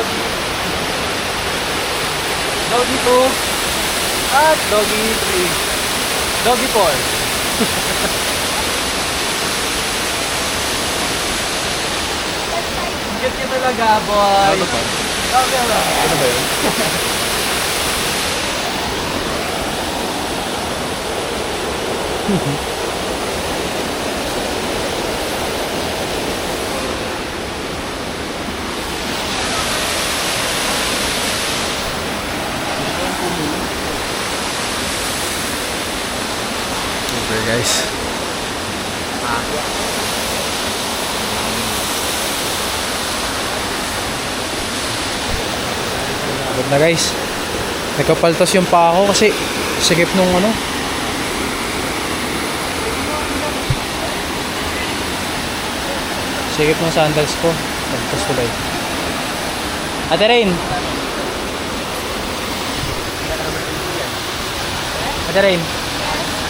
doggy. Doggy 2. At doggy 3. Doggy 4. Cute ka talaga, boy. Ano ba? Okay lang. Ano ba yun? Super guys. Pagod na guys. Nagkapaltas yung paa ko kasi sikip nung ano. Sikip ng sandals ko. Nagpas tuloy. Ate Rain. Ate Rain.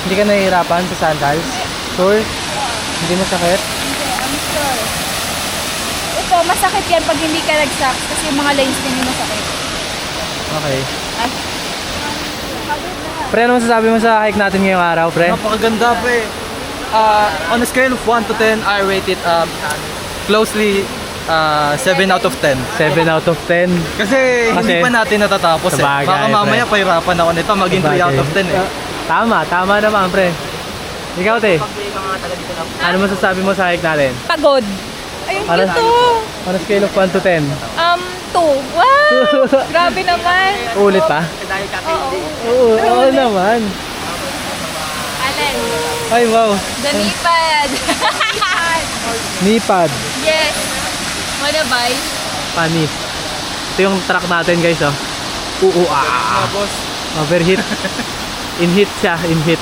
Hindi ka nahihirapan sa sandals? Sure? Hindi masakit? Hindi, I'm sure. Ito, masakit yan pag hindi ka nag-socks kasi yung mga lines din yung masakit. Okay. Ay. Pre, ano masasabi mo sa hike natin ngayong araw, pre? Napakaganda, pre. On a scale of 1 to 10, I rate it closely 7 out of 10. 7 out of 10. Kasi hindi Kasi- pa natin natatapos eh. Sabagay, Baka mamaya pre. pahirapan ako nito maging 3 out of 10 eh. Tama naman, pre. Ikaw, te. Ano masasabi mo sa hike natin? Pagod. Ayun, Para- cute to. On a scale of 1 to 10. 2. Wow! Grabe naman. Ulit pa? Oo. Oo naman. Alin? Ay, wow. Danipad. Nipad. Yes. Wanna buy? Funny. Ito yung truck natin, guys, oh. Boss. Overheat. In heat siya, in heat.